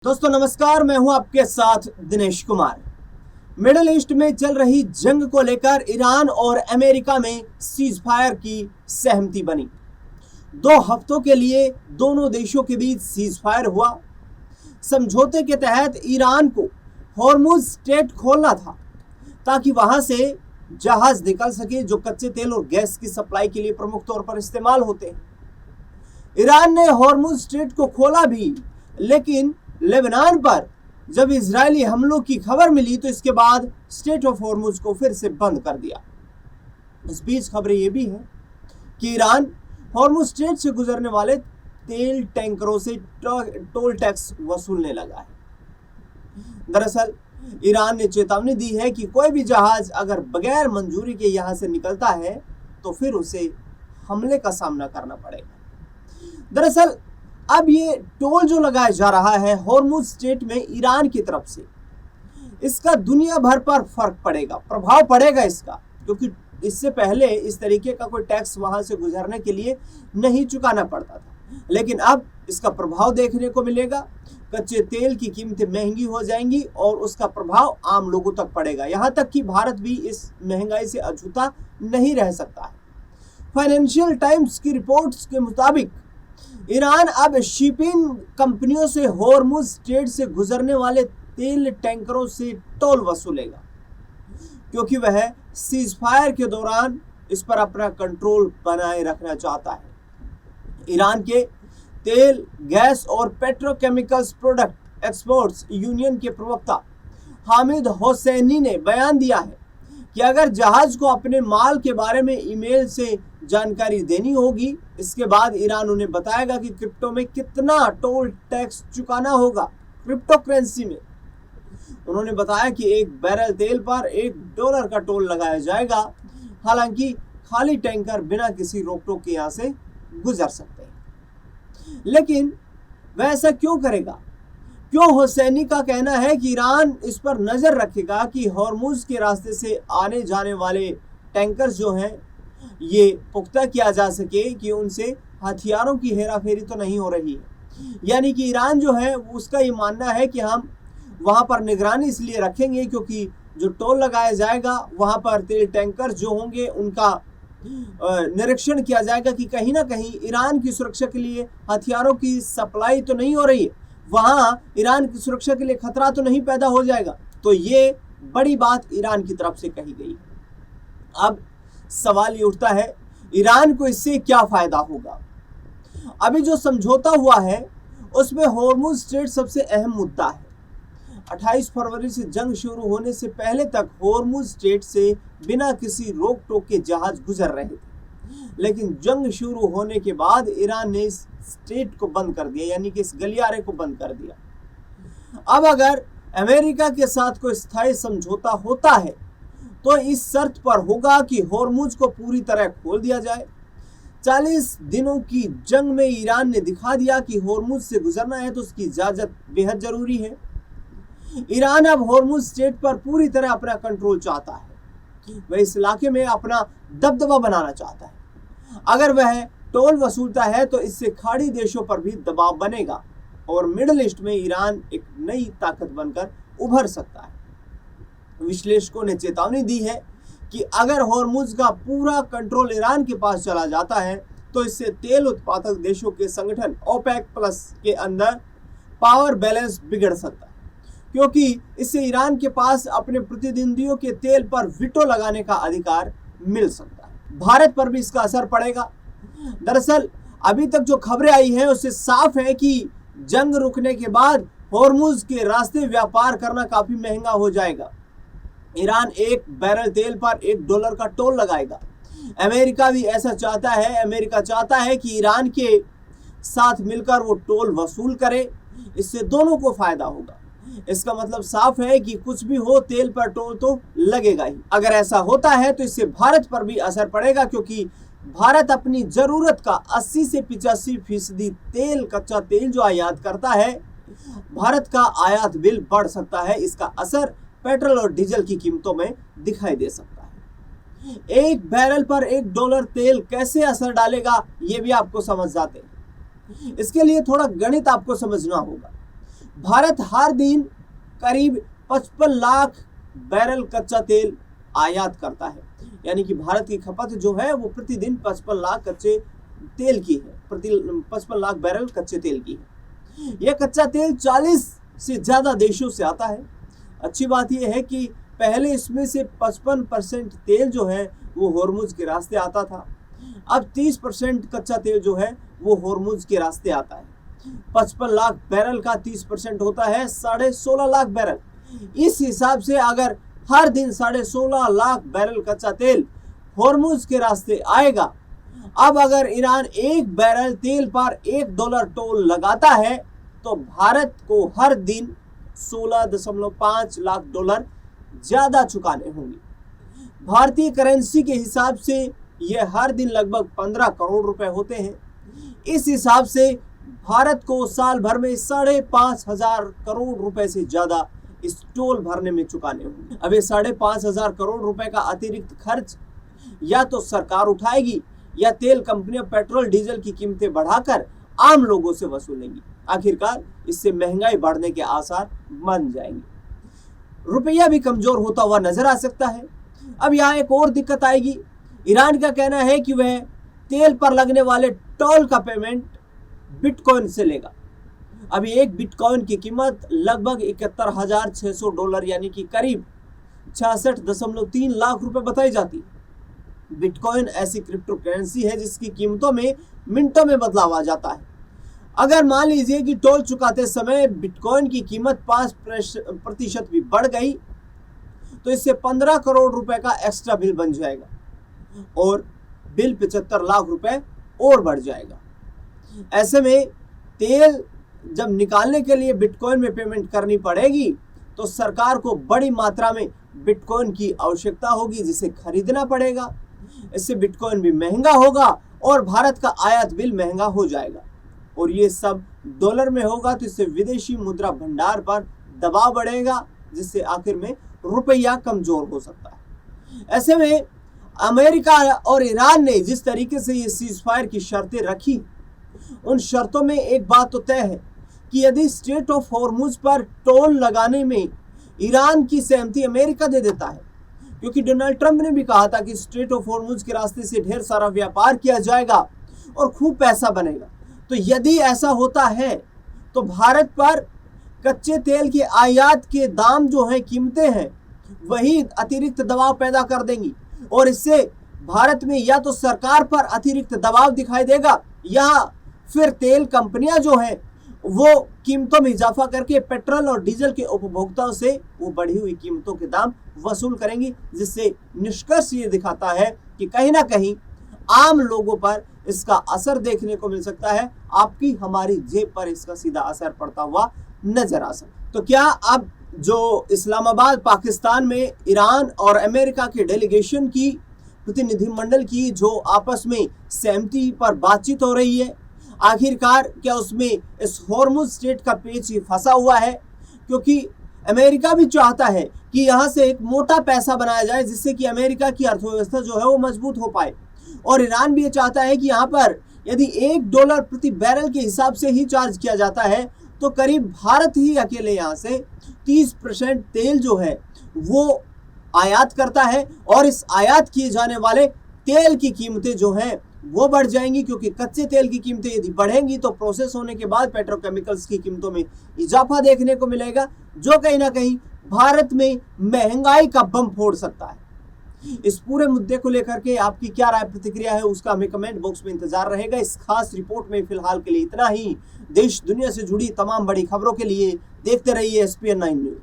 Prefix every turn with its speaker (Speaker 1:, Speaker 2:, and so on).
Speaker 1: दोस्तों नमस्कार, मैं हूं आपके साथ दिनेश कुमार। मिडिल ईस्ट में चल रही जंग को लेकर ईरान और अमेरिका में सीज फायर की सहमति बनी। 2 हफ्तों के लिए दोनों देशों के बीच सीज फायर हुआ। समझौते के तहत ईरान को हॉर्मुज स्ट्रेट खोलना था ताकि वहां से जहाज निकल सके जो कच्चे तेल और गैस की सप्लाई के लिए प्रमुख तौर पर इस्तेमाल होते हैं। ईरान ने हॉर्मुज स्ट्रेट को खोला भी, लेकिन लेबनान पर जब इजरायली हमलों की खबर मिली तो इसके बाद स्ट्रेट ऑफ हॉर्मुज को फिर से बंद कर दिया। इस बीच खबरें यह भी है कि ईरान हॉर्मुज स्ट्रेट से गुजरने वाले तेल टैंकरों से टोल टैक्स वसूलने लगा है। दरअसल ईरान ने चेतावनी दी है कि कोई भी जहाज अगर बगैर मंजूरी के यहां से निकलता है तो फिर उसे हमले का सामना करना पड़ेगा। दरअसल अब ये टोल जो लगाया जा रहा है हॉर्मुज स्ट्रेट में ईरान की तरफ से, इसका दुनिया भर पर फर्क पड़ेगा, प्रभाव पड़ेगा इसका, क्योंकि इससे पहले इस तरीके का कोई टैक्स वहां से गुजरने के लिए नहीं चुकाना पड़ता था, लेकिन अब इसका प्रभाव देखने को मिलेगा। कच्चे तेल की कीमतें महंगी हो जाएंगी और उसका प्रभाव आम लोगों तक पड़ेगा। यहां तक कि भारत भी इस महंगाई से अछूता नहीं रह सकता है। फाइनेंशियल टाइम्स की रिपोर्ट्स के मुताबिक ईरान अब शिपिंग कंपनियों से हॉर्मुज स्ट्रेट से गुजरने वाले तेल टैंकरों से टोल वसूलेगा, क्योंकि वह सीज फायर के दौरान इस पर अपना कंट्रोल बनाए रखना चाहता है। ईरान के तेल, गैस और पेट्रोकेमिकल्स प्रोडक्ट एक्सपोर्ट्स यूनियन के प्रवक्ता हामिद होसैनी ने बयान दिया है कि अगर जहाज को अपने माल के बारे में ईमेल से जानकारी देनी होगी, इसके बाद ईरान उन्हें बताएगा कि क्रिप्टो में कितना टोल टैक्स चुकाना होगा। क्रिप्टो करेंसी में उन्होंने बताया कि 1 बैरल तेल पर $1 का टोल लगाया जाएगा। हालांकि खाली टैंकर बिना किसी रोक टोक के यहां से गुजर सकते हैं, लेकिन वह ऐसा क्यों करेगा? क्यों? हुसैनी का कहना है कि ईरान इस पर नजर रखेगा कि हॉर्मुज के रास्ते से आने जाने वाले टैंकर जो हैं ये पुख्ता किया जा सके कि उनसे हथियारों की हेराफेरी तो नहीं हो रही है। यानी कि ईरान जो है उसका ये मानना है कि हम वहां पर निगरानी इसलिए रखेंगे क्योंकि जो टोल लगाया जाएगा वहां पर तेल टैंकर जो होंगे उनका निरीक्षण किया जाएगा कि कहीं ना कहीं ईरान की सुरक्षा के लिए हथियारों की सप्लाई तो नहीं हो रही है, वहां ईरान की सुरक्षा के लिए खतरा तो नहीं पैदा हो जाएगा। तो ये बड़ी बात ईरान की तरफ से कही गई है। अब सवाल ये उठता है, ईरान को इससे क्या फायदा होगा? अभी जो समझौता हुआ है उसमें हॉर्मुज स्ट्रेट सबसे अहम मुद्दा है। 28 फरवरी से जंग शुरू होने से पहले तक हॉर्मुज स्ट्रेट से बिना किसी रोक टोक के जहाज गुजर रहे थे, लेकिन जंग शुरू होने के बाद ईरान ने इस स्ट्रेट को बंद कर दिया, यानी कि इस गलियारे को बंद कर दिया। अब अगर अमेरिका के साथ कोई स्थायी समझौता होता है तो इस शर्त पर होगा कि हॉर्मुज को पूरी तरह खोल दिया जाए। 40 दिनों की जंग में ईरान ने दिखा दिया कि हॉर्मुज से गुजरना है तो उसकी इजाजत बेहद जरूरी है। ईरान अब हॉर्मुज स्ट्रेट पर पूरी तरह अपना कंट्रोल चाहता है, वह इस इलाके में अपना दबदबा बनाना चाहता है। अगर वह टोल वसूलता है तो इससे खाड़ी देशों पर भी दबाव बनेगा और मिडिल ईस्ट में ईरान एक नई ताकत बनकर उभर सकता है। विश्लेषकों ने चेतावनी दी है कि अगर हॉर्मुज का पूरा कंट्रोल ईरान के पास चला जाता है तो इससे तेल उत्पादक देशों के संगठन ओपेक प्लस के अंदर पावर बैलेंस बिगड़ सकता है, क्योंकि इससे ईरान के पास अपने प्रतिद्वंदियों के तेल पर वीटो लगाने का अधिकार मिल सकता है। भारत पर भी इसका असर पड़ेगा। दरअसल अभी तक जो खबरें आई हैं उससे साफ है कि जंग रुकने के बाद हॉर्मुज के रास्ते व्यापार करना काफी महंगा हो जाएगा। ईरान 1 बैरल तेल पर $1 का टोल लगाएगा। अमेरिका भी ऐसा चाहता है। अमेरिका चाहता है कि ईरान के साथ मिलकर वो टोल वसूल करे, इससे दोनों को फायदा होगा। इसका मतलब साफ है कि कुछ भी हो तेल पर टोल तो लगेगा ही। अगर ऐसा होता है तो इससे भारत पर भी असर पड़ेगा, क्योंकि भारत अपनी जरूरत का 80 से 85% तेल, कच्चा तेल जो आयात करता है, भारत का आयात बिल बढ़ सकता है। इसका असर पेट्रोल और डीजल की कीमतों में दिखाई दे सकता है। 1 बैरल पर $1 तेल कैसे असर डालेगा ये भी आपको समझ जाते हैं। इसके लिए थोड़ा गणित आपको समझना होगा। भारत हर दिन करीब 55 लाख बैरल कच्चा तेल आयात करता है, यानी कि भारत की खपत जो है वो प्रतिदिन 55 लाख कच्चे तेल की है, 55 लाख बैरल कच्चे तेल की है। यह कच्चा तेल 40 से ज़्यादा देशों से आता है। अच्छी बात यह है कि पहले इसमें से 55% तेल जो है वो होर्मुज के रास्ते आता था, अब 30% कच्चा तेल जो है वो होर्मुज के रास्ते आता है। 55 लाख बैरल का 30% होता है 16.5 लाख बैरल। इस हिसाब से अगर हर दिन 16.5 लाख बैरल कच्चा तेल होर्मुज के रास्ते आएगा, अब अगर ईरान एक बैरल तेल पर $1 टोल लगाता है तो भारत को हर दिन $16.5 लाख ज्यादा चुकाने होंगे। भारतीय करेंसी के हिसाब से यह हर दिन लगभग 15 करोड़ रुपए होते हैं। इस हिसाब से भारत को साल भर में 5,500 करोड़ रुपए से ज्यादा इस टोल भरने में चुकाने होंगे। अब ये 5,500 करोड़ रुपए का अतिरिक्त खर्च या तो सरकार उठाएगी या तेल कंपनियां पेट्रोल डीजल की कीमतें बढ़ाकर आम लोगों से वसूलेंगी। आखिरकार इससे महंगाई बढ़ने के आसार बन जाएंगे, रुपया भी कमजोर होता हुआ नजर आ सकता है। अब यहाँ एक और दिक्कत आएगी। ईरान का कहना है कि वह तेल पर लगने वाले टोल का पेमेंट बिटकॉइन से लेगा। अभी एक बिटकॉइन की कीमत लगभग $71,600 यानी कि करीब 66.3 लाख रुपए बताई जाती है। बिटकॉइन ऐसी क्रिप्टो करेंसी है जिसकी कीमतों में मिनटों में बदलाव आ जाता है। अगर मान लीजिए कि टोल चुकाते समय बिटकॉइन की कीमत 5% भी बढ़ गई तो इससे 15 करोड़ रुपए का एक्स्ट्रा बिल बन जाएगा और बिल 75 लाख रुपए और बढ़ जाएगा। ऐसे में तेल जब निकालने के लिए बिटकॉइन में पेमेंट करनी पड़ेगी तो सरकार को बड़ी मात्रा में बिटकॉइन की आवश्यकता होगी जिसे खरीदना पड़ेगा। इससे बिटकॉइन भी महंगा होगा और भारत का आयात बिल महंगा हो जाएगा और ये सब डॉलर में होगा तो इससे विदेशी मुद्रा भंडार पर दबाव बढ़ेगा जिससे आखिर में रुपया कमजोर हो सकता है। ऐसे में अमेरिका और ईरान ने जिस तरीके से ये सीज फायर की शर्तें रखी, उन शर्तों में एक बात तो तय है कि यदि स्ट्रेट ऑफ हॉर्मुज पर टोल लगाने में ईरान की सहमति अमेरिका दे देता है, क्योंकि डोनाल्ड ट्रंप ने भी कहा था कि स्ट्रेट ऑफ हॉर्मुज के रास्ते से ढेर सारा व्यापार किया जाएगा और खूब पैसा बनेगा, तो यदि ऐसा होता है तो भारत पर कच्चे तेल के आयात के दाम जो हैं, कीमतें हैं, वही अतिरिक्त दबाव पैदा कर देंगी और इससे भारत में या तो सरकार पर अतिरिक्त दबाव दिखाई देगा या फिर तेल कंपनियां जो हैं वो कीमतों में इजाफा करके पेट्रोल और डीजल के उपभोक्ताओं से वो बढ़ी हुई कीमतों के दाम वसूल करेंगी, जिससे निष्कर्ष ये दिखाता है कि कहीं ना कहीं आम लोगों पर इसका असर देखने को मिल सकता है। आपकी हमारी जेब पर इसका सीधा असर पड़ता हुआ नजर आ सकता है। तो क्या अब जो इस्लामाबाद पाकिस्तान में ईरान और अमेरिका के डेलीगेशन की प्रतिनिधिमंडल की जो आपस में सहमति पर बातचीत हो रही है, आखिरकार क्या उसमें इस हॉर्मुज स्ट्रेट का पेच ही फंसा हुआ है? क्योंकि अमेरिका भी चाहता है कि यहाँ से एक मोटा पैसा बनाया जाए जिससे कि अमेरिका की अर्थव्यवस्था जो है वो मजबूत हो पाए, और ईरान भी ये चाहता है कि यहाँ पर यदि $1 प्रति बैरल के हिसाब से ही चार्ज किया जाता है तो करीब भारत ही अकेले यहाँ से 30% तेल जो है वो आयात करता है और इस आयात किए जाने वाले तेल की कीमतें जो हैं वो बढ़ जाएंगी, क्योंकि कच्चे तेल की कीमतें यदि बढ़ेंगी तो प्रोसेस होने के बाद पेट्रोकेमिकल्स की कीमतों में इजाफा देखने को मिलेगा, जो कहीं ना कहीं भारत में महंगाई का बम फोड़ सकता है। इस पूरे मुद्दे को लेकर के आपकी क्या राय प्रतिक्रिया है उसका हमें कमेंट बॉक्स में इंतजार रहेगा। इस खास रिपोर्ट में फिलहाल के लिए इतना ही। देश दुनिया से जुड़ी तमाम बड़ी खबरों के लिए देखते रहिए SPN9 न्यूज।